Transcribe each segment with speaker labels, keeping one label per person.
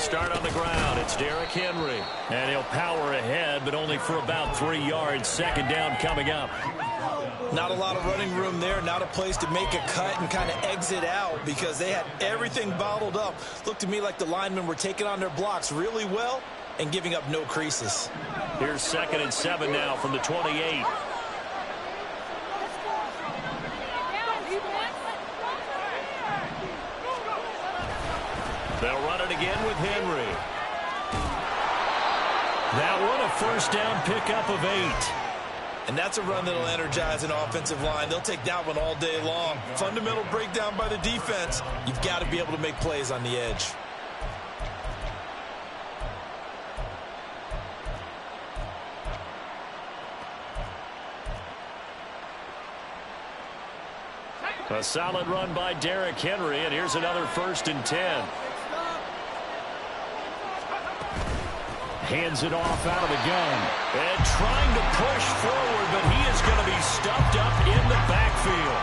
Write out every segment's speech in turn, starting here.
Speaker 1: start on the ground. It's Derrick Henry. And he'll power ahead, but only for about 3 yards. Second down coming up.
Speaker 2: Not a lot of running room there. Not a place to make a cut and kind of exit out because they had everything bottled up. Looked to me like the linemen were taking on their blocks really well and giving up no creases.
Speaker 1: Here's 2nd and 7 now from the 28. They'll run it again with Henry. That one a first down pickup of 8.
Speaker 2: And that's a run that'll energize an offensive line. They'll take that one all day long. Fundamental breakdown by the defense. You've got to be able to make plays on the edge.
Speaker 1: A solid run by Derrick Henry, and here's another 1st and 10. Hands it off out of the gun. And trying to push forward, but he is going to be stuffed up in the backfield.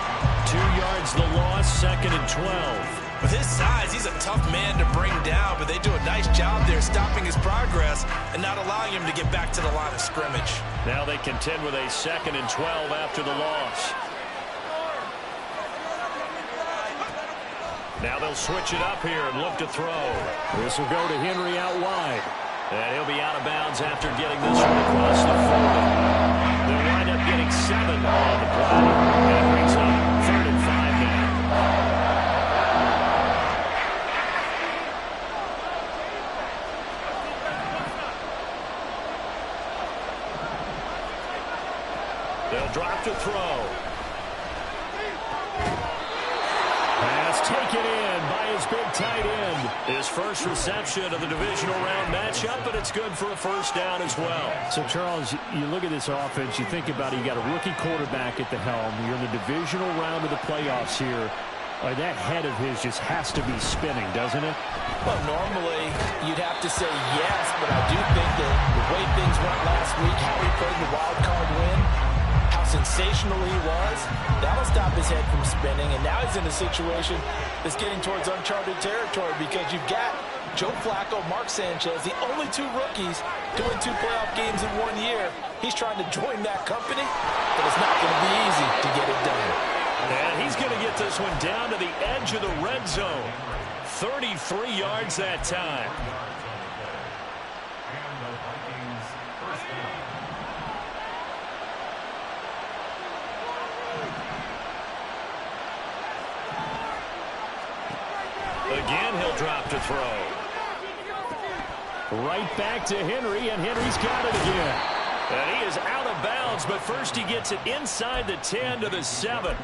Speaker 1: 2 yards the loss, 2nd and 12.
Speaker 2: With his size, he's a tough man to bring down, but they do a nice job there stopping his progress and not allowing him to get back to the line of scrimmage.
Speaker 1: Now they contend with a 2nd and 12 after the loss. Now they'll switch it up here and look to throw. This will go to Henry out wide. And he'll be out of bounds after getting this one across the 40. They'll wind up getting 7 on the play. And it brings up 3rd and 5 now. They'll drop to throw. Pass taken in by his big tight end. His first reception of the divisional round matchup, but it's good for a first down as well.
Speaker 3: So, Charles, you look at this offense, you think about it, you got a rookie quarterback at the helm. You're in the divisional round of the playoffs here. That head of his just has to be spinning, doesn't it?
Speaker 2: Well, normally you'd have to say yes, but I do think that the way things went last week, how he played the wild card win, how sensational he was, that'll stop his head from spinning. And now he's in a situation that's getting towards uncharted territory because you've got Joe Flacco, Mark Sanchez, the only 2 rookies to win 2 playoff games in 1 year. He's trying to join that company, but it's not going to be easy to get it done.
Speaker 1: And he's going to get this one down to the edge of the red zone. 33 yards that time. Again, he'll drop to throw.
Speaker 3: Right back to Henry, and Henry's got it again.
Speaker 1: And he is out of bounds, but first he gets it inside the 10 to the 7.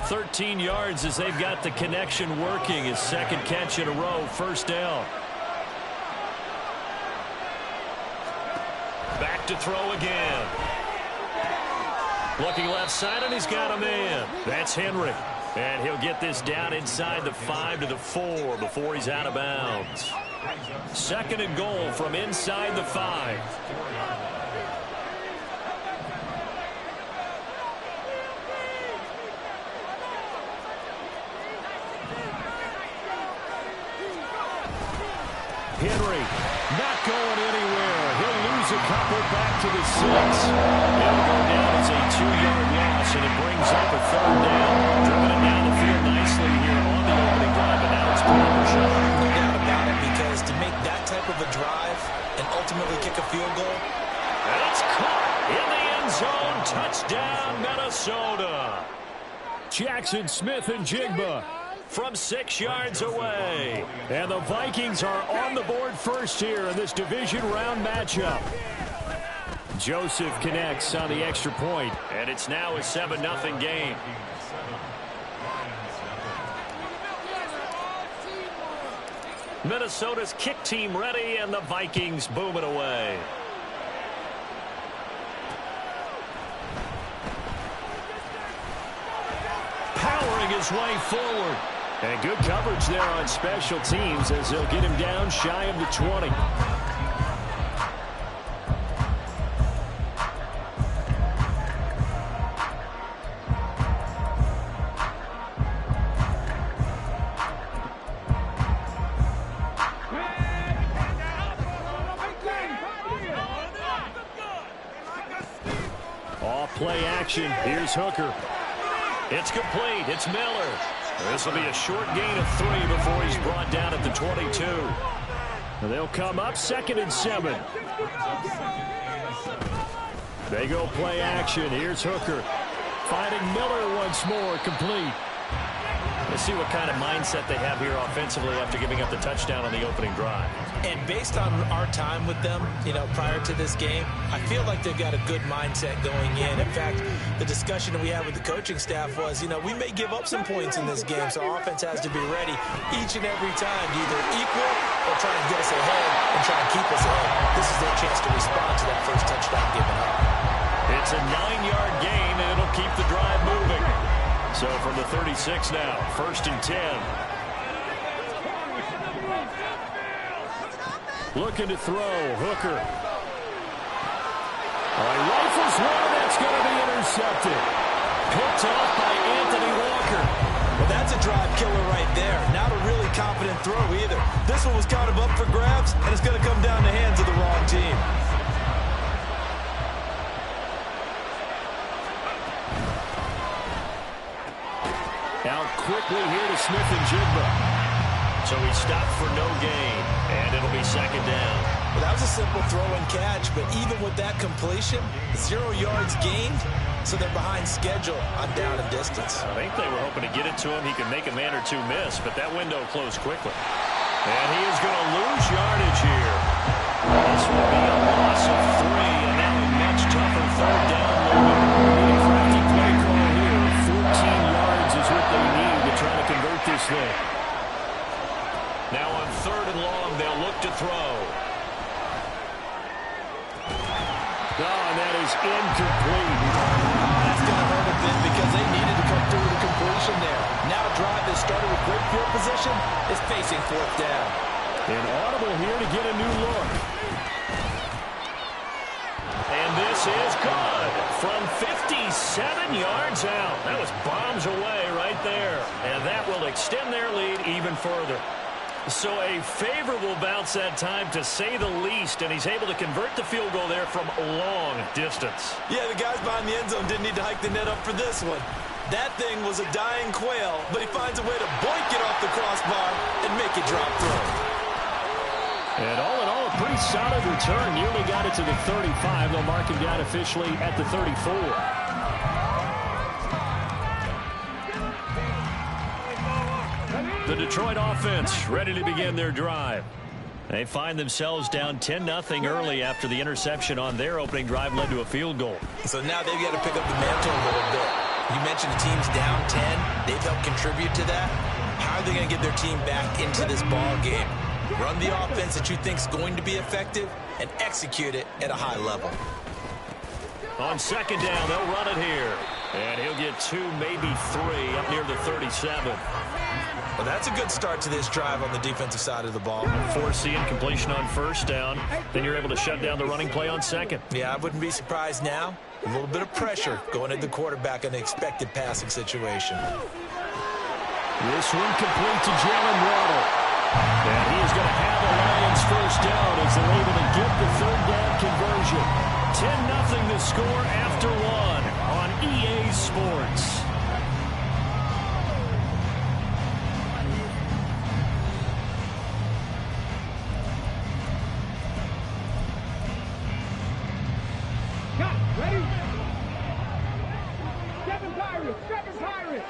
Speaker 1: 13 yards as they've got the connection working. His 2nd catch in a row, first down. Back to throw again. Looking left side, and he's got a man. That's Henry. And he'll get this down inside the 5 to the 4 before he's out of bounds. 2nd and goal from inside the 5.
Speaker 3: Henry not going anywhere. He'll lose a couple back to the 6.
Speaker 1: It'll go down as a 2-yard loss, and it brings up a 3rd down. Driven it down the field nicely here on the opening drive, and now it's Palmer shot.
Speaker 2: No doubt about it, because to make that type of a drive and ultimately kick a field goal.
Speaker 1: And it's caught in the end zone. Touchdown, Minnesota.
Speaker 3: Jackson Smith and Jigba
Speaker 1: from 6 yards away.
Speaker 3: And the Vikings are on the board first here in this division round matchup. Joseph connects on the extra point.
Speaker 1: And it's now a 7-0 game. Minnesota's kick team ready, and the Vikings boom it away. Powering his way forward.
Speaker 3: And good coverage there on special teams as they'll get him down shy of the 20. action. Here's Hooker.
Speaker 1: It's complete. It's Miller. This will be a short gain of 3 before he's brought down at the 22.
Speaker 3: They'll come up 2nd and 7. They go play action. Here's Hooker. Finding Miller once more. Complete.
Speaker 1: Let's see what kind of mindset they have here offensively after giving up the touchdown on the opening drive.
Speaker 2: And based on our time with them, prior to this game, I feel like they've got a good mindset going in. In fact, the discussion that we had with the coaching staff was, we may give up some points in this game, so our offense has to be ready each and every time to either equal or try and get us ahead and try and keep us ahead. This is their chance to respond to that first touchdown given up.
Speaker 1: It's a 9-yard gain, and it'll keep the drive moving. So from the 36 now, 1st and 10.
Speaker 3: Looking to throw, Hooker. He rifles one, that's going to be intercepted. Picked off by Anthony Walker.
Speaker 2: Well, that's a drive killer right there. Not a really confident throw either. This one was kind of up for grabs, and it's going to come down the hands of the wrong team.
Speaker 3: Out quickly here to Smith-Njigba.
Speaker 1: So he stopped for no gain, and it'll be 2nd down.
Speaker 2: Well, that was a simple throw and catch, but even with that completion, 0 yards gained, so they're behind schedule on down and distance.
Speaker 1: I think they were hoping to get it to him. He could make a man or two miss, but that window closed quickly. And he is going to lose yardage here. This will be a loss of 3, and now a much tougher 3rd down moving.
Speaker 3: A crafty play call here. 14 yards is what they need to try to convert this thing.
Speaker 1: Now on 3rd and long, they'll look to throw.
Speaker 3: And that is incomplete.
Speaker 2: That's going to hurt a bit because they needed to come through with a completion there. Now a drive that started with great field position is facing 4th down.
Speaker 3: And audible here to get a new look.
Speaker 1: And this is good from 57 yards out. That was bombs away right there. And that will extend their lead even further. So a favorable bounce that time, to say the least, and he's able to convert the field goal there from a long distance.
Speaker 2: Yeah, the guys behind the end zone didn't need to hike the net up for this one. That thing was a dying quail, but he finds a way to boink it off the crossbar and make it drop through.
Speaker 3: And all in all, a pretty solid return. Nearly got it to the 35. They'll mark him down officially at the 34.
Speaker 1: The Detroit offense ready to begin their drive. They find themselves down 10-0 early after the interception on their opening drive led to a field goal.
Speaker 2: So now they've got to pick up the mantle a little bit. You mentioned the team's down 10. They've helped contribute to that. How are they going to get their team back into this ball game? Run the offense that you think is going to be effective and execute it at a high level.
Speaker 1: On 2nd down, they'll run it here. And he'll get 2, maybe 3 up near the 37.
Speaker 2: Well, that's a good start to this drive on the defensive side of the ball.
Speaker 1: Forcing completion on 1st down. Then you're able to shut down the running play on 2nd.
Speaker 2: Yeah, I wouldn't be surprised now. A little bit of pressure going at the quarterback in the expected passing situation.
Speaker 3: This one complete to Jalen Waddle. And he is going to have the Lions 1st down as they're able to get the 3rd down conversion. 10-0 the score after 1 on EA Sports.
Speaker 4: Ready? Seven Pirates!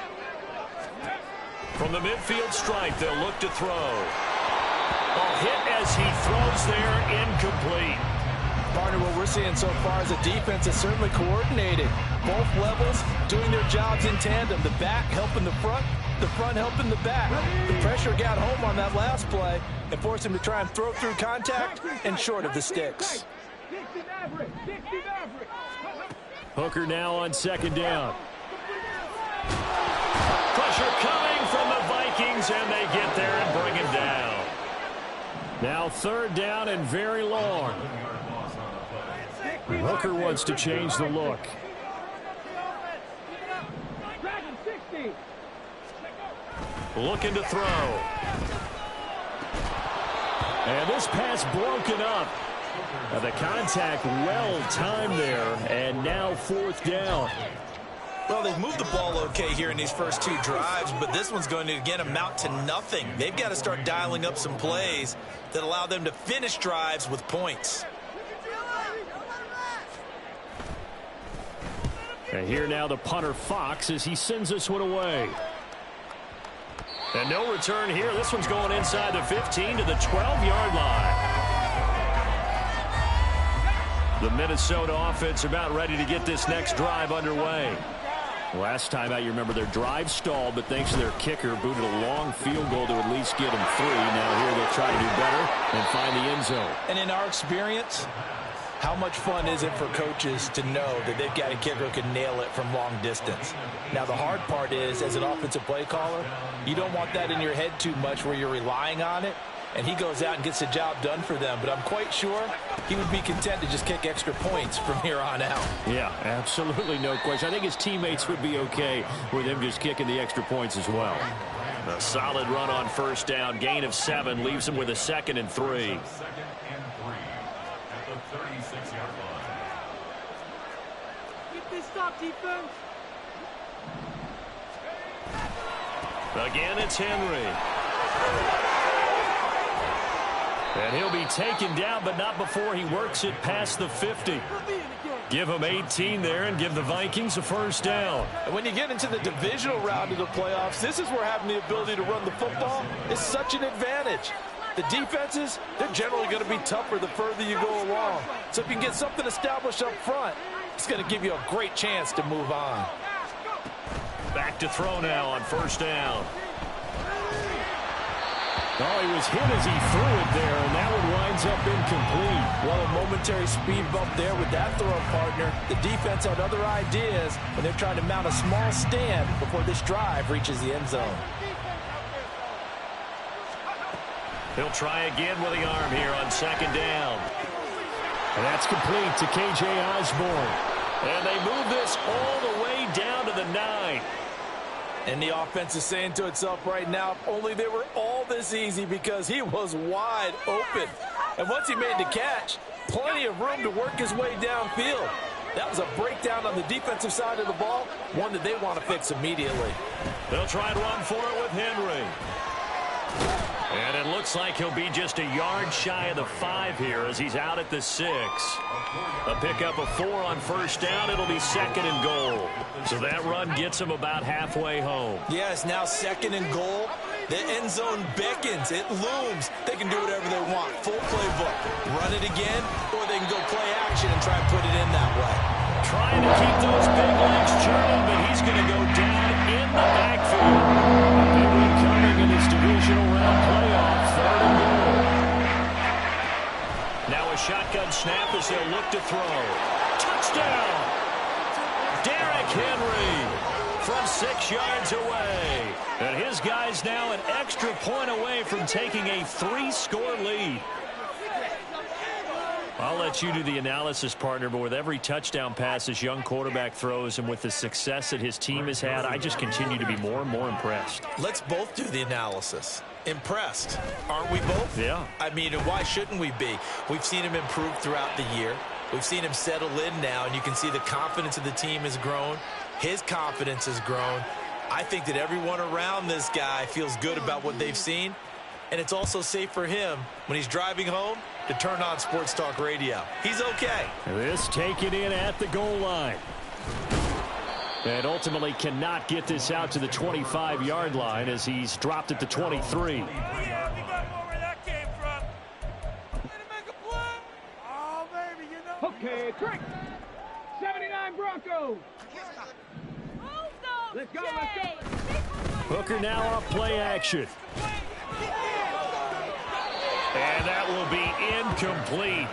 Speaker 1: From the midfield stripe, they'll look to throw. A hit as he throws there, incomplete.
Speaker 2: Partner, what we're seeing so far is a defense that's certainly coordinated. Both levels doing their jobs in tandem. The back helping the front helping the back. The pressure got home on that last play and forced him to try and throw through contact and short of the sticks.
Speaker 3: Hooker now on 2nd down.
Speaker 1: Pressure coming from the Vikings, and they get there and bring him down.
Speaker 3: Now 3rd down and very long. Hooker wants to change the look.
Speaker 1: Looking to throw.
Speaker 3: And this pass broken up. The contact well timed there, and now 4th down.
Speaker 2: Well, they've moved the ball okay here in these first two drives, but this one's going to, again, amount to nothing. They've got to start dialing up some plays that allow them to finish drives with points.
Speaker 3: And here now the punter Fox as he sends this one away. And no return here. This one's going inside the 15 to the 12-yard line. The Minnesota offense about ready to get this next drive underway. Last time out, you remember their drive stalled, but thanks to their kicker, booted a long field goal to at least get them 3. Now here they'll try to do better and find the end zone.
Speaker 2: And in our experience, how much fun is it for coaches to know that they've got a kicker who can nail it from long distance? Now, the hard part is, as an offensive play caller, you don't want that in your head too much where you're relying on it, and he goes out and gets the job done for them. But I'm quite sure he would be content to just kick extra points from here on out.
Speaker 3: Yeah, absolutely no question. I think his teammates would be okay with him just kicking the extra points as well.
Speaker 1: A solid run on first down. Gain of 7 leaves him with a 2nd and 3.
Speaker 4: Stop defense.
Speaker 1: Again, it's Henry. And he'll be taken down, but not before he works it past the 50. Give him 18 there and give the Vikings a first down.
Speaker 2: And when you get into the divisional round of the playoffs, this is where having the ability to run the football is such an advantage. The defenses, they're generally going to be tougher the further you go along. So if you can get something established up front, it's going to give you a great chance to move on.
Speaker 1: Back to throw now on first down.
Speaker 3: Oh, he was hit as he threw it there, and that one winds up incomplete.
Speaker 2: Well, a momentary speed bump there with that throw partner. The defense had other ideas when they're trying to mount a small stand before this drive reaches the end zone.
Speaker 1: He'll try again with the arm here on 2nd down.
Speaker 3: And that's complete to K.J. Osborne.
Speaker 1: And they move this all the way down to the 9.
Speaker 2: And the offense is saying to itself right now, if only they were all this easy, because he was wide open. And once he made the catch, plenty of room to work his way downfield. That was a breakdown on the defensive side of the ball, one that they want to fix immediately.
Speaker 1: They'll try and run for it with Henry. And it looks like he'll be just a yard shy of the 5 here as he's out at the 6. A pickup of 4 on first down. It'll be 2nd and goal. So that run gets him about halfway home.
Speaker 2: Yes, now 2nd and goal. The end zone beckons. It looms. They can do whatever they want. Full playbook. Run it again, or they can go play action and try and put it in that way.
Speaker 1: Trying to keep those big legs churning, but he's going to go down in the backfield. Big one coming in this divisional round playoff. 3rd and goal. Now a shotgun snap as they'll look to throw. Touchdown! Derrick Henry from 6 yards away. And his guys now an extra point away from taking a 3-score lead. I'll let you do the analysis, partner, but with every touchdown pass this young quarterback throws and with the success that his team has had, I just continue to be more and more impressed.
Speaker 2: Let's both do the analysis. Impressed, aren't we both?
Speaker 3: Yeah.
Speaker 2: I mean, and why shouldn't we be? We've seen him improve throughout the year. We've seen him settle in now, and you can see the confidence of the team has grown. His confidence has grown. I think that everyone around this guy feels good about what they've seen, and it's also safe for him when he's driving home to turn on Sports Talk Radio. He's okay.
Speaker 3: This taken in at the goal line. And ultimately cannot get this out to the 25-yard line as he's dropped at the 23.
Speaker 4: Okay, trick. 79 Broncos. Let's go, let's go.
Speaker 3: Hooker now off play action.
Speaker 1: And that will be incomplete.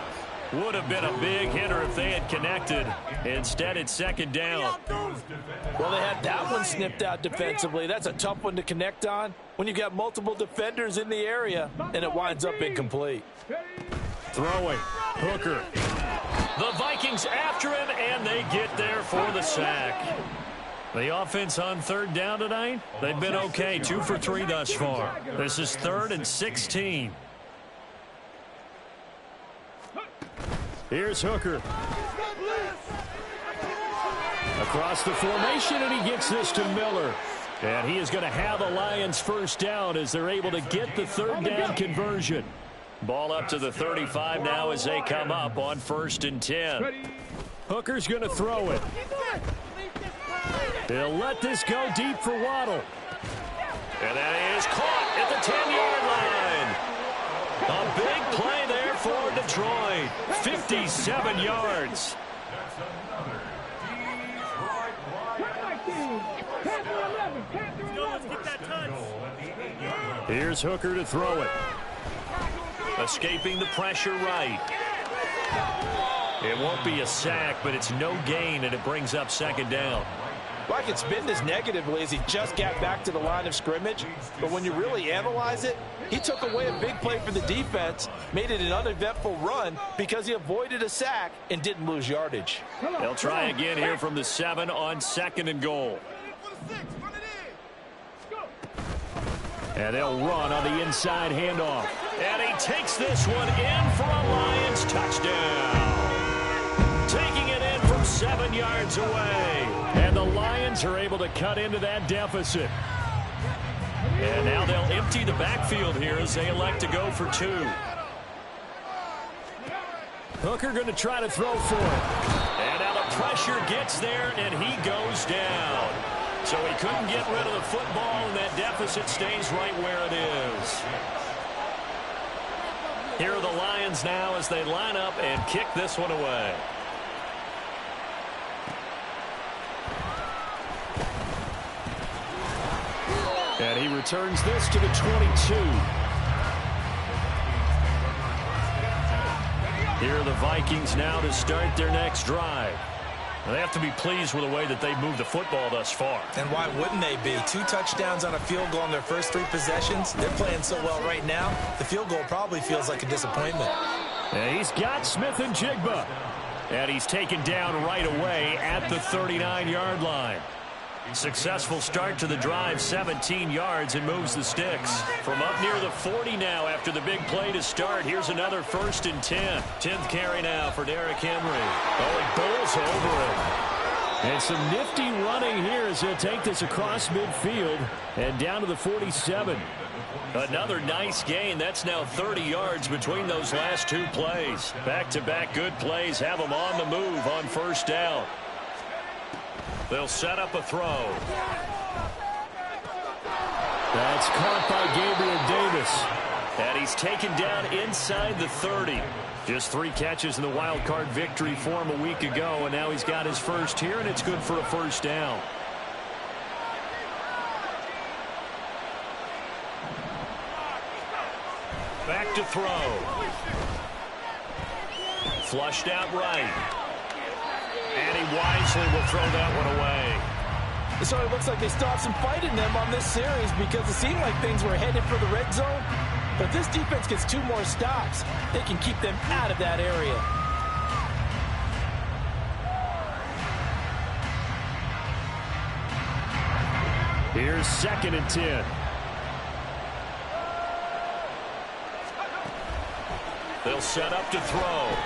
Speaker 1: Would have been a big hitter if they had connected. Instead, it's 2nd down.
Speaker 2: Well, they had that one snipped out defensively. That's a tough one to connect on when you got multiple defenders in the area, and it winds up incomplete.
Speaker 3: Throwing. Hooker.
Speaker 1: The Vikings after him, and they get there for the sack. The offense on 3rd down tonight, they've been okay. 2 for 3 thus far. This is 3rd and 16.
Speaker 3: Here's Hooker. Across the formation, and he gets this to Miller. And he is going to have a Lions first down as they're able to get the third down conversion.
Speaker 1: Ball up to the 35 now as they come up on 1st and 10.
Speaker 3: Hooker's going to throw it. He'll let this go deep for Waddle.
Speaker 1: And that is caught at the 10-yard line. A big play there for Detroit. 57 yards.
Speaker 3: Here's Hooker to throw it.
Speaker 1: Escaping the pressure right. It won't be a sack, but it's no gain, and it brings up 2nd down.
Speaker 2: Well, I can spin this negatively as he just got back to the line of scrimmage. But when you really analyze it, he took away a big play for the defense, made it an uneventful run because he avoided a sack and didn't lose yardage.
Speaker 1: They'll try again here from the 7 on 2nd and goal.
Speaker 3: And they'll run on the inside handoff.
Speaker 1: And he takes this one in for a Lions touchdown. Taking it in from 7 yards away.
Speaker 3: And the Lions are able to cut into that deficit.
Speaker 1: And now they'll empty the backfield here as they elect to go for 2.
Speaker 3: Hooker going to try to throw for it.
Speaker 1: And now the pressure gets there, and he goes down. So he couldn't get rid of the football, and that deficit stays right where it is. Here are the Lions now as they line up and kick this one away.
Speaker 3: And he returns this to the 22. Here are the Vikings now to start their next drive.
Speaker 1: They have to be pleased with the way that they've moved the football thus far.
Speaker 2: And why wouldn't they be? 2 touchdowns on a field goal in their first 3 possessions. They're playing so well right now, the field goal probably feels like a disappointment.
Speaker 3: And he's got Smith and Jigba. And he's taken down right away at the 39-yard line.
Speaker 1: Successful start to the drive, 17 yards, and moves the sticks. From up near the 40 now after the big play to start. Here's another 1st and 10. 10th carry now for Derrick Henry. Oh, he bowls over it.
Speaker 3: And some nifty running here as he'll take this across midfield and down to the 47.
Speaker 1: Another nice gain. That's now 30 yards between those last 2 plays. Back-to-back good plays have them on the move on 1st down. They'll set up a throw.
Speaker 3: That's caught by Gabriel Davis.
Speaker 1: And he's taken down inside the 30. Just 3 catches in the wild card victory for him a week ago, and now he's got his first here, and it's good for a 1st down. Back to throw. Flushed out right. And he wisely will throw that one away.
Speaker 2: So it looks like they stopped some fight in them on this series because it seemed like things were headed for the red zone. But if this defense gets 2 more stops, they can keep them out of that area.
Speaker 3: Here's 2nd and 10.
Speaker 1: They'll set up to throw.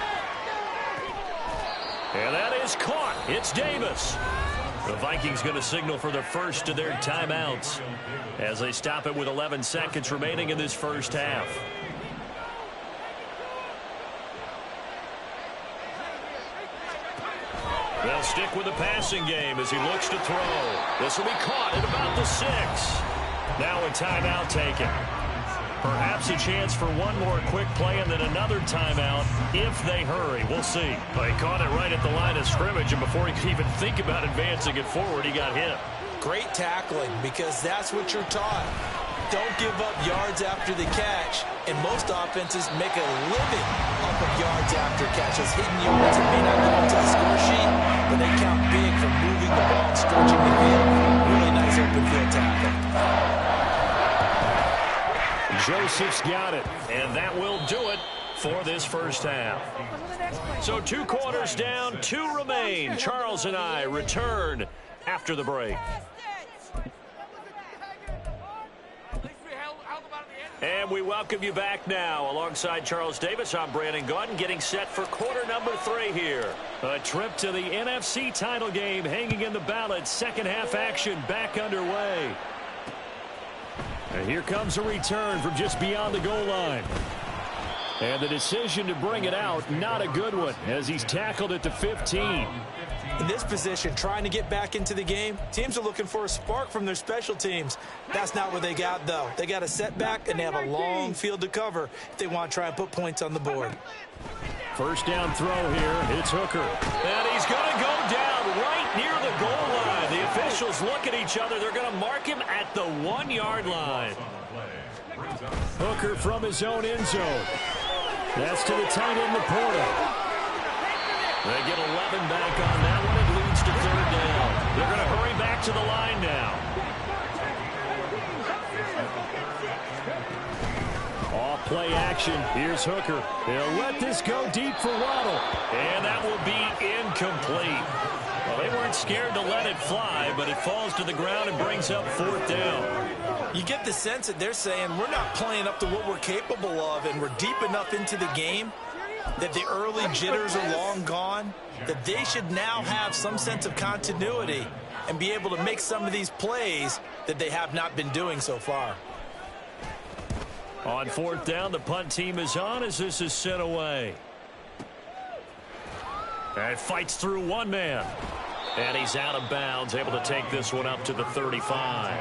Speaker 1: And that is caught. It's Davis. The Vikings going to signal for the first of their timeouts as they stop it with 11 seconds remaining in this first half. They'll stick with the passing game as he looks to throw. This will be caught at about the 6. Now a timeout taken. Perhaps a chance for one more quick play and then another timeout if they hurry. We'll see. They caught it right at the line of scrimmage, and before he could even think about advancing it forward, he got hit.
Speaker 2: Great tackling, because that's what you're taught. Don't give up yards after the catch, and most offenses make a living off of yards after catches. Hidden yards that may not go into the score sheet, but they count big for moving the ball and stretching the field. Really nice open field tackle.
Speaker 3: Joseph's got it.
Speaker 1: And that will do it for this first half. So 2 quarters down, 2 remain. Charles and I return after the break. And we welcome you back now. Alongside Charles Davis, I'm Brandon Gaudin, getting set for quarter number 3 here. A trip to the NFC title game hanging in the balance. Second half action back underway. And here comes a return from just beyond the goal line. And the decision to bring it out, not a good one, as he's tackled at the 15.
Speaker 2: In this position, trying to get back into the game, teams are looking for a spark from their special teams. That's not what they got, though. They got a setback, and they have a long field to cover if they want to try and put points on the board.
Speaker 1: First down throw here. It's Hooker. And he's going to go down right near the goal line. The officials look at each other. They're going to mark him at the 1-yard line. Hooker from his own end zone. That's to the tight end, Laporta. They get 11 back on that one. It leads to third down. They're going to hurry back to the line now. Off play action. Here's Hooker. They'll let this go deep for Waddle. And that will be incomplete. Well, they weren't scared to let it fly, but it falls to the ground and brings up fourth down.
Speaker 2: You get the sense that they're saying we're not playing up to what we're capable of, and we're deep enough into the game that the early jitters are long gone, that they should now have some sense of continuity and be able to make some of these plays that they have not been doing so far.
Speaker 1: On fourth down, the punt team is on as this is sent away. And fights through one man. And he's out of bounds, able to take this one up to the 35.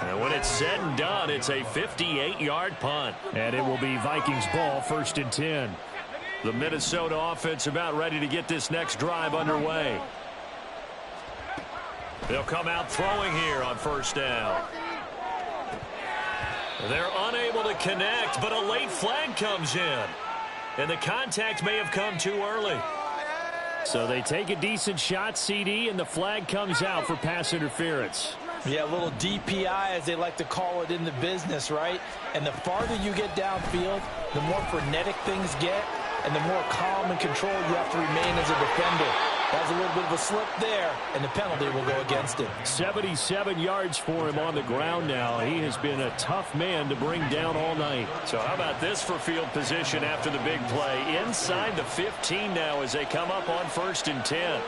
Speaker 1: And when it's said and done, it's a 58-yard punt. And it will be Vikings ball, 1st and 10. The Minnesota offense about ready to get this next drive underway. They'll come out throwing here on first down. They're unable to connect, but a late flag comes in. And the contact may have come too early. So they take a decent shot, CD, and the flag comes out for pass interference.
Speaker 2: Yeah, a little DPI, as they like to call it in the business, right? And the farther you get downfield, the more frenetic things get, and the more calm and controlled you have to remain as a defender. That's a little bit of a slip there, and the penalty will go against him.
Speaker 1: 77 yards for him on the ground now. He has been a tough man to bring down all night. So how about this for field position after the big play? Inside the 15 now as they come up on 1st and 10.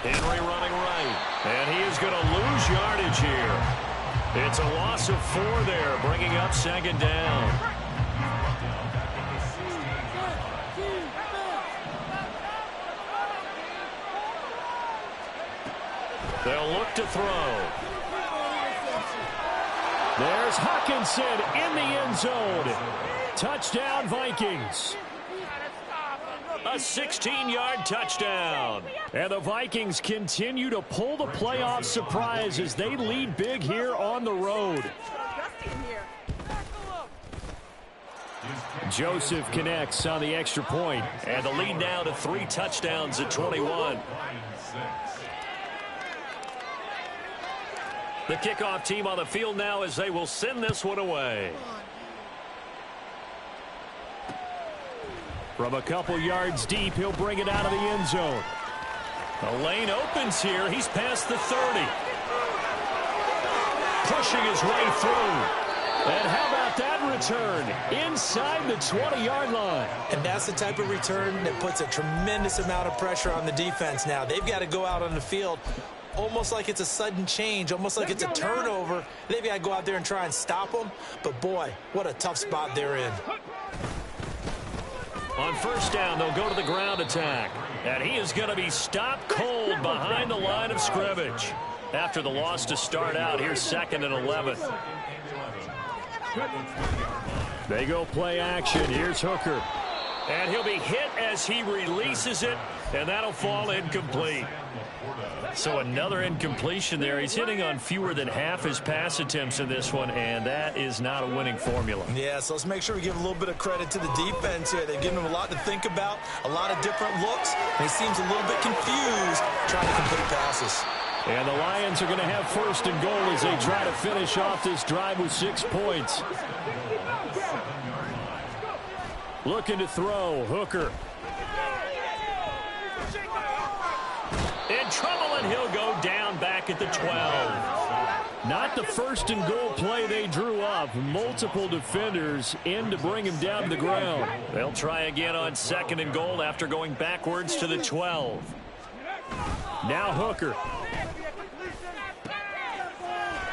Speaker 1: Henry running right. And he is going to lose yardage here. It's a loss of 4 there, bringing up 2nd down. They'll look to throw. There's Hawkinson in the end zone. Touchdown, Vikings. A 16-yard touchdown. And the Vikings continue to pull the playoff surprise as they lead big here on the road. Joseph connects on the extra point. And the lead now to 3 touchdowns at 21. The kickoff team on the field now as they will send this one away. From a couple yards deep, he'll bring it out of the end zone. The lane opens here. He's past the 30. Pushing his way through. And how about that return? Inside the 20-yard line.
Speaker 2: And that's the type of return that puts a tremendous amount of pressure on the defense now. They've got to go out on the field almost like it's a sudden change, almost like it's a turnover. They've got to go out there and try and stop them. But, boy, what a tough spot they're in.
Speaker 1: On first down, they'll go to the ground attack. And he is going to be stopped cold behind the line of scrimmage. After the loss to start out, here's 2nd and 11. They go play action. Here's Hooker. And he'll be hit as he releases it, and that'll fall incomplete. So another incompletion there. He's hitting on fewer than half his pass attempts in this one, and that is not a winning formula.
Speaker 2: Yeah, so let's make sure we give a little bit of credit to the defense here. They've given him a lot to think about, a lot of different looks, and he seems a little bit confused trying to complete passes.
Speaker 1: And the Lions are going to have 1st and goal as they try to finish off this drive with 6 points. Looking to throw, Hooker. In trouble, and he'll go down back at the 12.
Speaker 3: Not the first and goal play they drew up. Multiple defenders in to bring him down to the ground.
Speaker 1: They'll try again on 2nd and goal after going backwards to the 12.
Speaker 3: Now Hooker.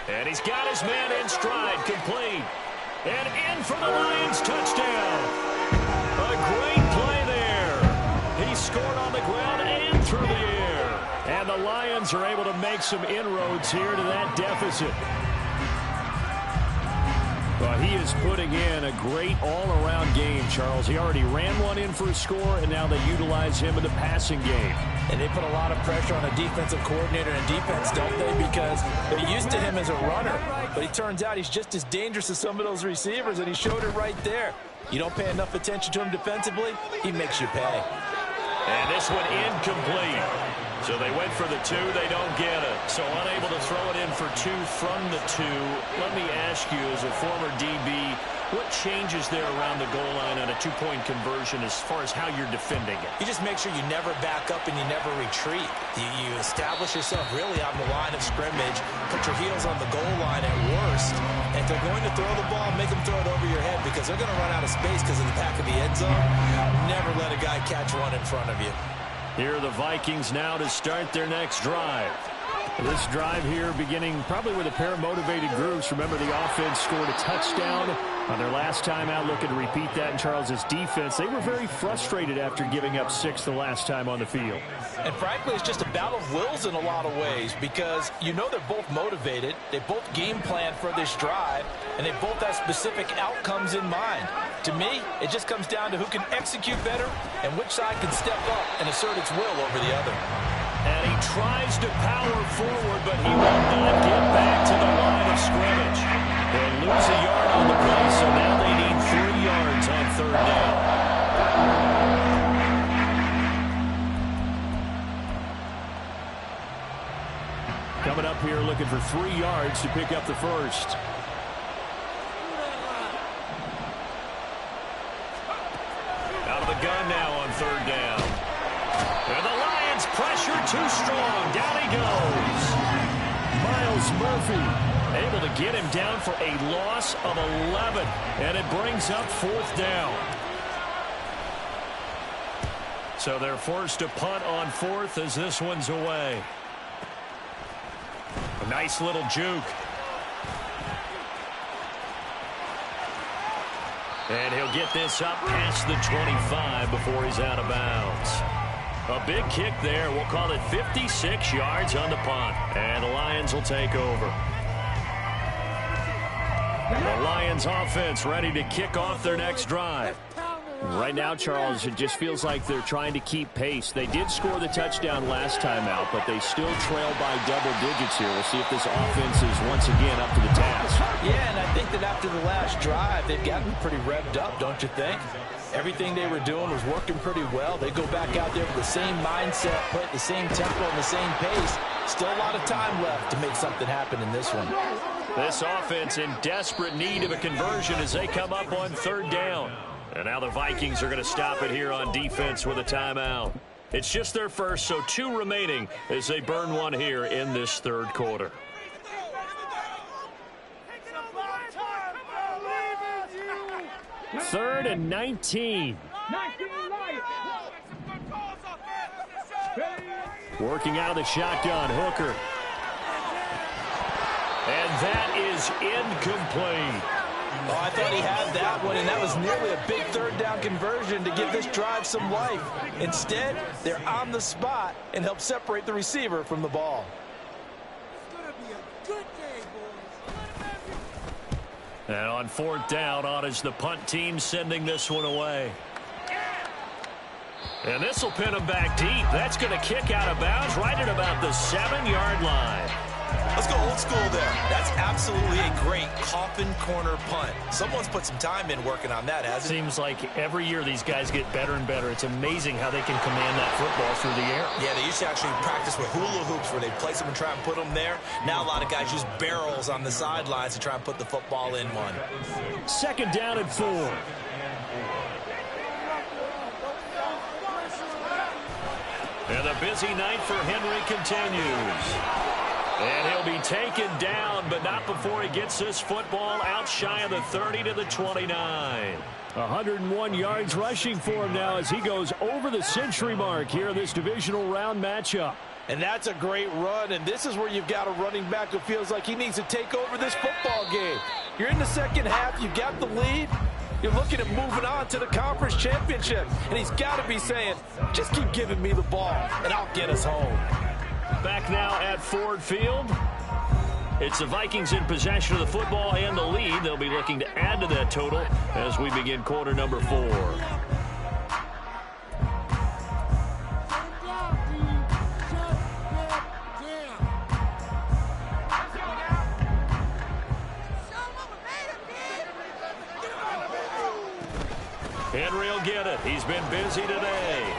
Speaker 1: And he's got his man in stride, complete. And in for the Lions touchdown. A great play there. He scored on the ground and through the air.
Speaker 3: And the Lions are able to make some inroads here to that deficit. Well, he is putting in a great all-around game, Charles. He already ran one in for a score, and now they utilize him in the passing game.
Speaker 2: And they put a lot of pressure on a defensive coordinator and defense, don't they? Because they're used to him as a runner. But it turns out he's just as dangerous as some of those receivers, and he showed it right there. You don't pay enough attention to him defensively, he makes you pay.
Speaker 1: And this one incomplete. So they went for the 2, they don't get it. So unable to throw it in for 2 from the 2. Let me ask you, as a former DB, what changes there around the goal line on a 2-point conversion as far as how you're defending it?
Speaker 2: You just make sure you never back up and you never retreat. You establish yourself really on the line of scrimmage, put your heels on the goal line at worst, and if they're going to throw the ball, make them throw it over your head because they're going to run out of space because of the back of the end zone. Never let a guy catch one in front of you.
Speaker 3: Here are the Vikings now to start their next drive. This drive here beginning probably with a pair of motivated groups. Remember, the offense scored a touchdown on their last time out. Looking to repeat that in Charles's defense. They were very frustrated after giving up 6 the last time on the field.
Speaker 2: And frankly, it's just a battle of wills in a lot of ways because you know they're both motivated. They both game plan for this drive, and they both have specific outcomes in mind. To me, it just comes down to who can execute better and which side can step up and assert its will over the other.
Speaker 1: And he tries to power forward, but he will not get back to the line of scrimmage. They'll lose a yard on the play, so now they need 3 yards on 3rd down.
Speaker 3: Coming up here looking for 3 yards to pick up the first.
Speaker 1: Out of the gun now on 3rd down. And the Lions pressure too strong. Down he goes.
Speaker 3: Miles Murphy
Speaker 1: able to get him down for a loss of 11. And it brings up 4th down. So they're forced to punt on 4th as this one's away. A nice little juke. And he'll get this up past the 25 before he's out of bounds. A big kick there. We'll call it 56 yards on the punt. And the Lions will take over. The Lions offense ready to kick off their next drive.
Speaker 3: Right now, Charles, it just feels like they're trying to keep pace. They did score the touchdown last time out, but they still trail by double digits here. We'll see if this offense is once again up to the task.
Speaker 2: Yeah, and I think that after the last drive, they've gotten pretty revved up, don't you think? Everything they were doing was working pretty well. They go back out there with the same mindset, play at the same tempo and the same pace. Still a lot of time left to make something happen in this one.
Speaker 1: This offense in desperate need of a conversion as they come up on 3rd down. And now the Vikings are going to stop it here on defense with a timeout. It's just their first, so 2 remaining as they burn one here in this 3rd quarter.
Speaker 3: Third and 19. Working out of the shotgun, Hooker.
Speaker 1: And that is incomplete.
Speaker 2: Oh, I thought he had that one, and that was nearly a big 3rd down conversion to give this drive some life. Instead, they're on the spot and help separate the receiver from the ball.
Speaker 1: And on 4th down, on is the punt team sending this one away. And this will pin him back deep. That's going to kick out of bounds right at about the 7-yard line.
Speaker 2: Let's go old school there. That's absolutely a great coffin corner punt. Someone's put some time in working on that, hasn't it?
Speaker 1: Seems like every year these guys get better and better. It's amazing how they can command that football through the air.
Speaker 2: Yeah, they used to actually practice with hula hoops where they place them and try and put them there. Now a lot of guys use barrels on the sidelines to try and put the football in one.
Speaker 3: 2nd down and 4.
Speaker 1: And the busy night for Henry continues. And he'll be taken down, but not before he gets this football out shy of the 30 to the 29.
Speaker 3: 101 yards rushing for him now as he goes over the century mark here in this divisional round matchup.
Speaker 2: And that's a great run, and this is where you've got a running back who feels like he needs to take over this football game. You're in the second half, you've got the lead, you're looking at moving on to the conference championship, and he's got to be saying, just keep giving me the ball, and I'll get us home.
Speaker 1: Back now at Ford Field. It's the Vikings in possession of the football and the lead. They'll be looking to add to that total as we begin quarter number 4. Henry will get it. He's been busy today.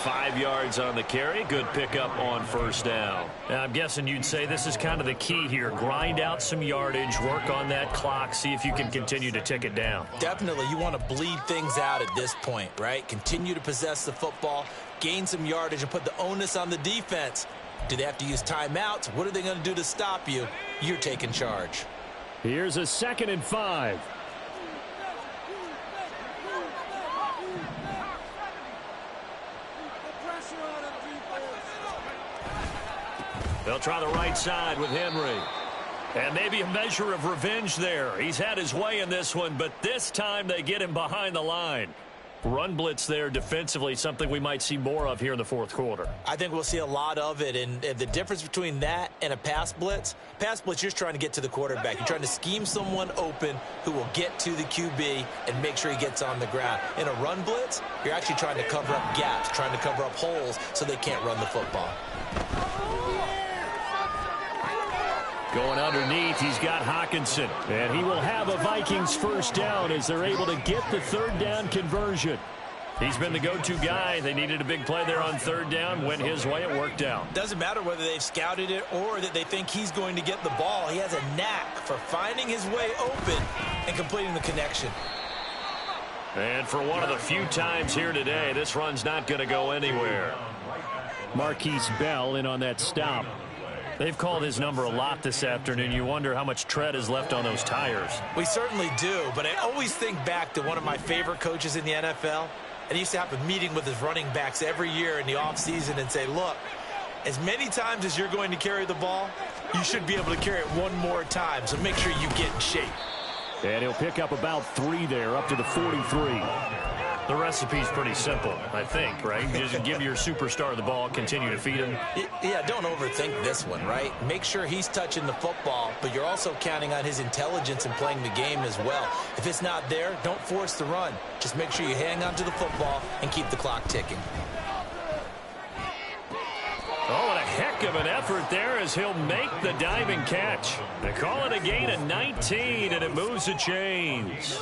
Speaker 1: 5 yards on the carry. Good pickup on first down.
Speaker 3: Now, I'm guessing you'd say this is kind of the key here. Grind out some yardage, work on that clock, see if you can continue to tick it down.
Speaker 2: Definitely, you want to bleed things out at this point, right? Continue to possess the football, gain some yardage, and put the onus on the defense. Do they have to use timeouts? What are they going to do to stop you? You're taking charge.
Speaker 3: Here's a 2nd and 5.
Speaker 1: They'll try the right side with Henry. And maybe a measure of revenge there. He's had his way in this one, but this time they get him behind the line. Run blitz there defensively, something we might see more of here in the fourth quarter.
Speaker 2: I think we'll see a lot of it, and the difference between that and a pass blitz, you're just trying to get to the quarterback. You're trying to scheme someone open who will get to the QB and make sure he gets on the ground. In a run blitz, you're actually trying to cover up gaps, trying to cover up holes so they can't run the football.
Speaker 1: Going underneath, he's got Hawkinson.
Speaker 3: And he will have a Vikings first down as they're able to get the 3rd down conversion.
Speaker 1: He's been the go-to guy. They needed a big play there on 3rd down. Went his way. It worked out.
Speaker 2: Doesn't matter whether they've scouted it or that they think he's going to get the ball. He has a knack for finding his way open and completing the connection.
Speaker 1: And for one of the few times here today, this run's not going to go anywhere.
Speaker 3: Marquise Bell in on that stop.
Speaker 1: They've called his number a lot this afternoon. You wonder how much tread is left on those tires.
Speaker 2: We certainly do, but I always think back to one of my favorite coaches in the NFL. And he used to have a meeting with his running backs every year in the offseason and say, look, as many times as you're going to carry the ball, you should be able to carry it one more time, so make sure you get in shape.
Speaker 3: And he'll pick up about 3 there, up to the 43.
Speaker 1: The recipe's pretty simple, I think, right? You just give your superstar the ball, continue to feed him.
Speaker 2: Yeah, don't overthink this one, right? Make sure he's touching the football, but you're also counting on his intelligence in playing the game as well. If it's not there, don't force the run. Just make sure you hang on to the football and keep the clock ticking.
Speaker 1: Oh, and a heck of an effort there as he'll make the diving catch. They call it a gain of 19, and it moves the chains.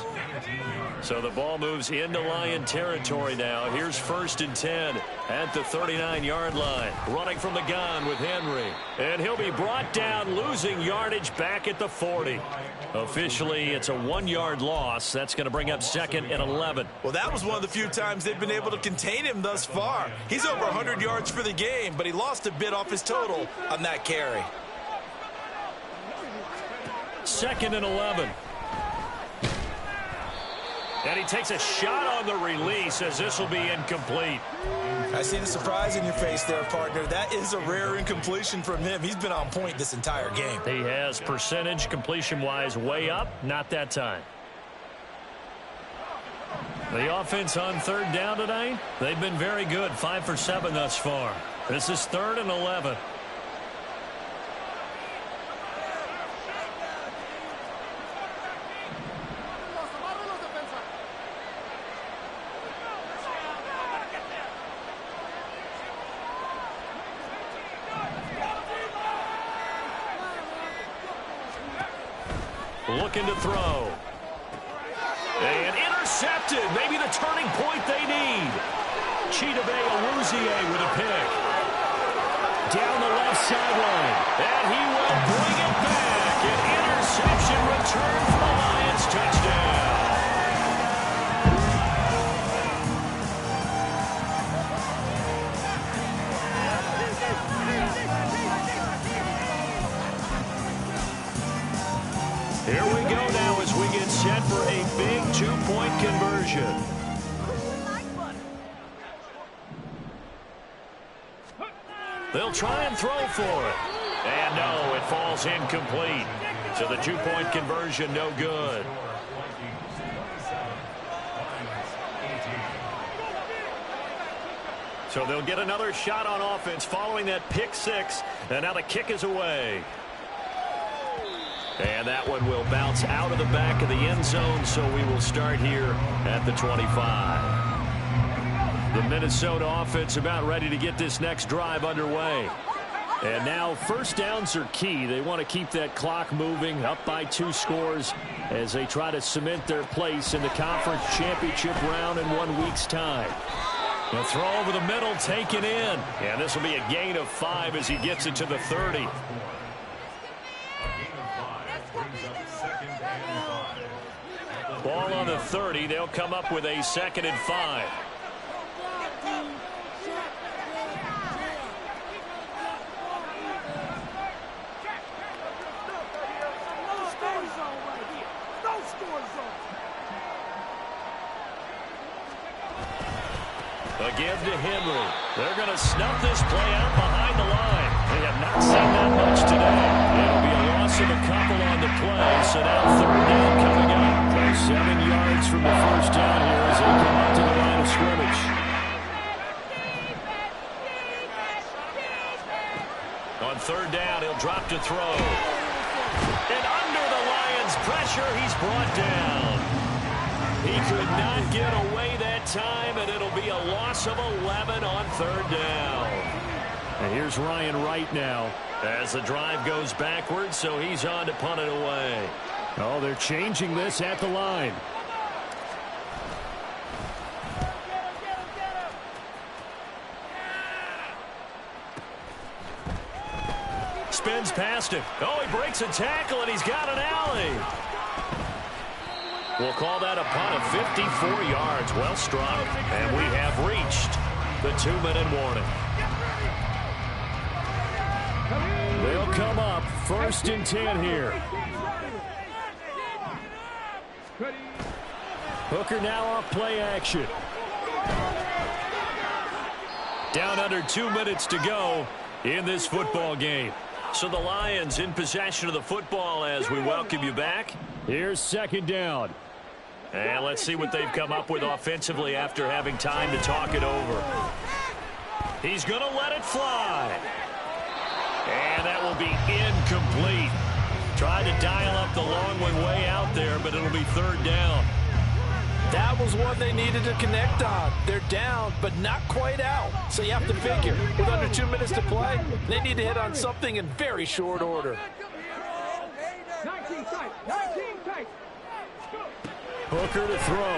Speaker 1: So the ball moves into Lion territory now. Here's 1st and 10 at the 39-yard line. Running from the gun with Henry. And he'll be brought down, losing yardage back at the 40. Officially, it's a 1-yard loss. That's going to bring up 2nd and 11.
Speaker 2: Well, that was one of the few times they've been able to contain him thus far. He's over 100 yards for the game, but he lost a bit off his total on that carry.
Speaker 1: 2nd and 11. And he takes a shot on the release as this will be incomplete.
Speaker 2: I see the surprise in your face there, partner. That is a rare incompletion from him. He's been on point this entire game.
Speaker 1: He has percentage completion-wise way up. Not that time. The offense on 3rd down tonight, they've been very good. 5 for 7 thus far. This is 3rd and 11. Looking to throw. And intercepted. Maybe the turning point they need. Chidobe Awuzie with a pick. Down the left sideline. And he will bring it back. An interception return for the Lions. Touchdown.
Speaker 3: trying for a big two-point conversion. They'll try and throw for it. And no, it falls incomplete. So the two-point conversion, no good. So they'll get another shot on offense following that pick six. And now the kick is away. And that one will bounce out of the back of the end zone, so we will start here at the 25. The Minnesota offense about ready to get this next drive underway. And now first downs are key. They want to keep that clock moving up by 2 scores as they try to cement their place in the conference championship round in 1 week's time. The throw over the middle taken in. And this will be a gain of 5 as he gets it to the 30. Ball on the 30. They'll come up with a 2nd and 5. A give to Henry. They're going to snuff this play out behind the line. They have not seen that much today. It'll be a loss of a couple on the play, so now 3rd down coming up. They're 7 yards from the first down here as they come up to the line of scrimmage. On 3rd down, he'll drop to throw. And under the Lions' pressure, he's brought down. He could not get away that time, and it'll be a loss of 11 on 3rd down. And here's Ryan Wright now as the drive goes backwards, so he's on to punt it away. Oh, they're changing this at the line. Spins past him. Oh, he breaks a tackle, and he's got an alley. We'll call that a punt of 54 yards. Well struck. And we have reached the 2-minute warning. They'll come up 1st and 10 here. Hooker now off play action. Down under 2 minutes to go in this football game. So the Lions in possession of the football as we welcome you back. Here's 2nd down. And let's see what they've come up with offensively after having time to talk it over. He's going to let it fly. And that will be incomplete. Tried to dial up the long one way out there, but it'll be 3rd down.
Speaker 2: That was one they needed to connect on. They're down, but not quite out. So you have to figure, with under 2 minutes to play, they need to hit on something in very short order.
Speaker 4: 19 tight, 19 tight.
Speaker 3: Hooker to throw.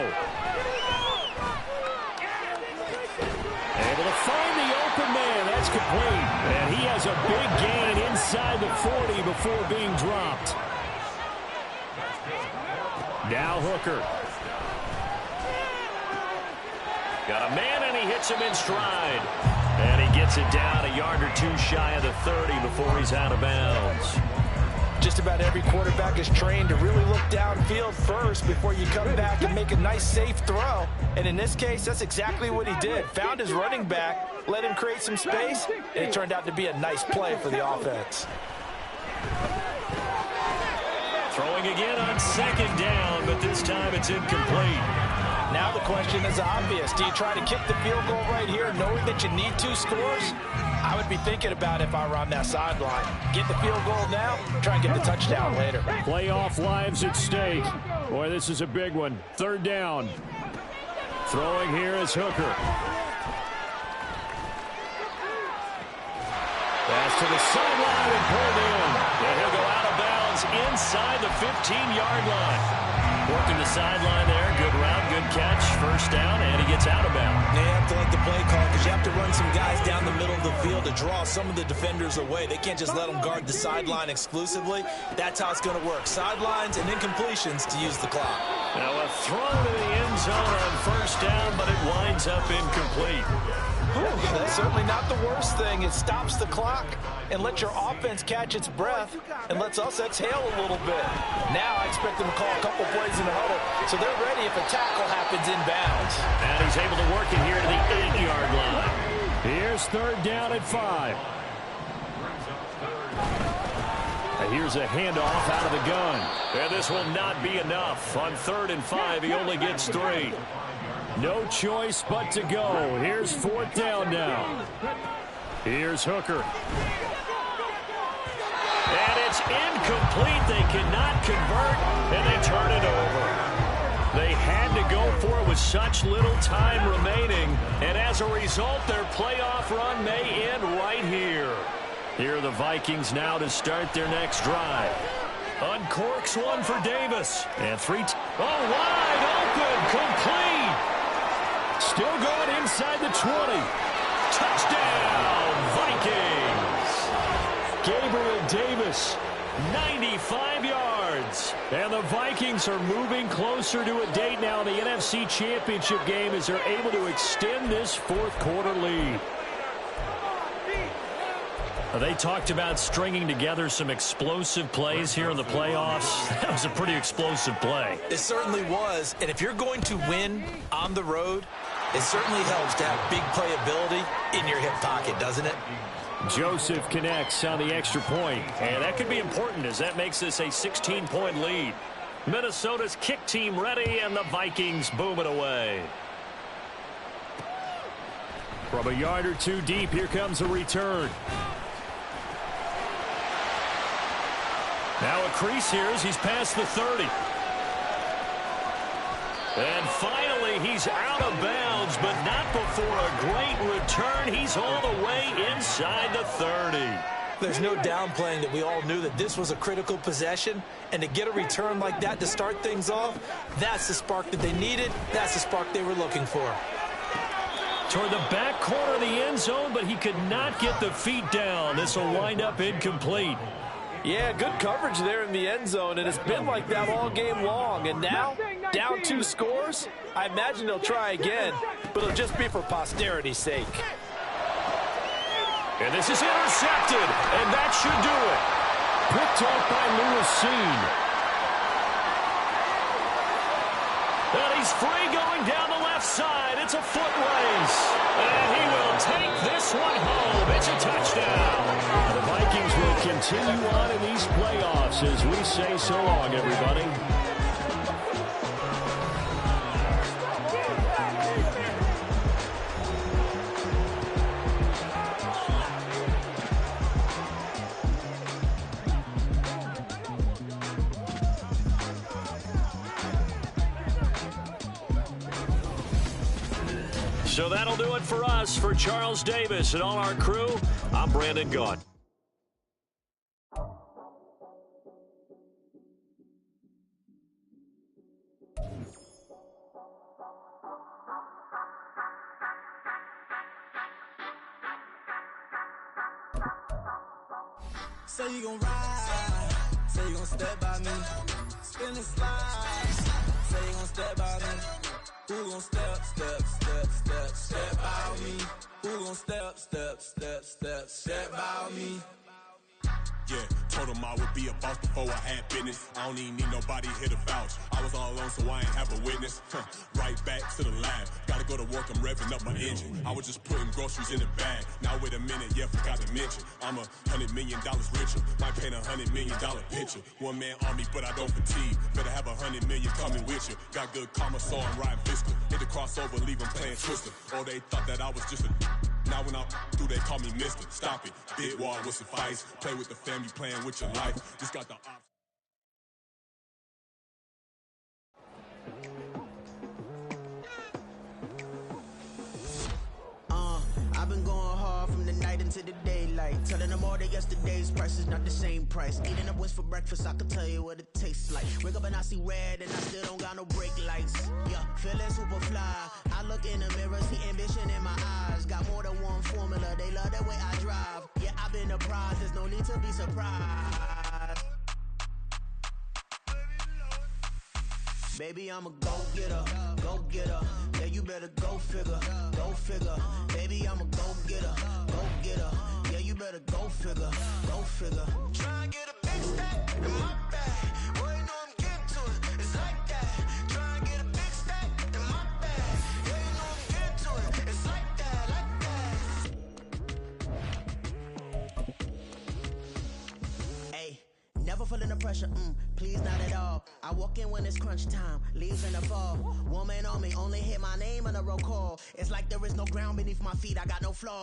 Speaker 3: Able to find the open man. That's complete. And he has a big gain inside the 40 before being dropped. Now Hooker. Got a man, and he hits him in stride. And he gets it down a yard or 2 shy of the 30 before he's out of bounds.
Speaker 2: Just about every quarterback is trained to really look downfield first before you come back and make a nice, safe throw. And in this case, that's exactly what he did. Found his running back, let him create some space, and it turned out to be a nice play for the offense.
Speaker 3: Throwing again on 2nd down, but this time it's incomplete.
Speaker 2: Now the question is obvious. Do you try to kick the field goal right here knowing that you need 2 scores? I would be thinking about it if I were on that sideline. Get the field goal now, try and get the touchdown later.
Speaker 3: Playoff lives at stake. Boy, this is a big one. 3rd down. Throwing here is Hooker. Pass to the sideline and pulled in. And he'll go out of bounds inside the 15-yard line. Working the sideline there. Good route, good catch. 1st down, and he gets out of bounds.
Speaker 5: They have to like the play call because you have to run some guys down the middle of the field to draw some of the defenders away. They can't just let them guard the sideline exclusively. That's how it's going to work. Sidelines and incompletions to use the clock.
Speaker 3: Now a throw to the end zone on 1st down, but it winds up incomplete.
Speaker 2: That's certainly not the worst thing. It stops the clock and lets your offense catch its breath and lets us exhale a little bit. Now I expect them to call a couple plays in the huddle so they're ready if a tackle happens inbounds.
Speaker 1: And he's able to work it here to the 8-yard line.
Speaker 3: Here's third down at 5. And here's a handoff out of the gun.
Speaker 1: And this will not be enough. On 3rd and 5, he only gets 3.
Speaker 3: No choice but to go. Here's 4th down now. Here's Hooker.
Speaker 1: And it's incomplete. They cannot convert, and they turn it over. They had to go for it with such little time remaining, and as a result, their playoff run may end right here. Here are the Vikings now to start their next drive. Uncorks one for Davis. And wide open, complete.
Speaker 3: Still going inside the 20.
Speaker 1: Touchdown, Vikings.
Speaker 3: Gabriel Davis,
Speaker 1: 95 yards.
Speaker 3: and the Vikings are moving closer to a date now in the NFC Championship game as they're able to extend this fourth-quarter lead.
Speaker 1: They talked about stringing together some explosive plays here in the playoffs. That was a pretty explosive play.
Speaker 5: It certainly was, and if you're going to win on the road, it certainly helps to have big playability in your hip pocket, doesn't it?
Speaker 3: Joseph connects on the extra point.
Speaker 1: And that could be important as that makes this a 16-point lead. Minnesota's kick team ready, and the Vikings boom it away.
Speaker 3: From a yard or two deep, here comes a return.
Speaker 1: Now a crease here as he's past the 30. And finally, he's out of bounds, but not before a great return. He's all the way inside the 30.
Speaker 5: There's no downplaying that we all knew that this was a critical possession, and to get a return like that to start things off, that's the spark that they needed. That's the spark they were looking for.
Speaker 1: Toward the back corner of the end zone, but he could not get the feet down. This will wind up incomplete.
Speaker 2: Yeah, good coverage there in the end zone, and it's been like that all game long. And now, down 2 scores, I imagine they'll try again, but it'll just be for posterity's sake.
Speaker 1: And this is intercepted, and that should do it.
Speaker 3: Picked off by Lewis Seen.
Speaker 1: And he's free going down the left side. It's a foot race. And he will take this one home. It's a touchdown.
Speaker 3: The Vikings will continue on in these playoffs as we say so long, everybody.
Speaker 1: So that'll do it for us. For Charles Davis and all our crew, I'm Brandon Gaudin.
Speaker 6: Say you gon' ride, say you gon' step by me, spin and slide, say you gon' step by me, who gon' step by me, who gon' step by me.
Speaker 7: Yeah, told him I would be a boss before I had business. I don't even need nobody here to vouch. I was all alone, so I ain't have a witness. Right back to the lab. Gotta go to work, I'm revving up my engine. I was just putting groceries in the bag. Now wait a minute, yeah, forgot to mention. I'm $100 million richer. Might paint $100 million picture. One man army, but I don't fatigue. Better have $100 million coming with you. Got good karma, so I'm riding fiscal. Hit the crossover, leave them playing twister. Oh, they thought that I was just a... Now when I'm through, they call me mister. Stop it. Big wall with suffice. Play with the family, playing with your life. Just got the option.
Speaker 6: I've been going hard from the night into the daylight. Telling them all that yesterday's price is not the same price. Eating up wings for breakfast, I can tell you what it tastes like. Wake up and I see red and I still don't got no brake lights. Yeah, feeling super fly. I look in the mirror, see ambition in my eyes. Got more than one formula, they love the way I drive. Yeah, I've been a prize, there's no need to be surprised. Baby, I'm a go-getter. go get her. Yeah, you better go figure, go figure. Baby, I'm a go getter, go getter. Yeah, you better go figure, go figure. Try and get a big stack in my bag. Boy, you know I'm getting to it. It's like that. Try and get a big stack in my bag. Yeah, you know I'm getting to it. It's like that, like that. Hey, never feeling the pressure, please not at all. I walk in when it's crunch time, leaves in the fall. Woman on me, only hit my name on a roll call. It's like there is no ground beneath my feet, I got no flaws.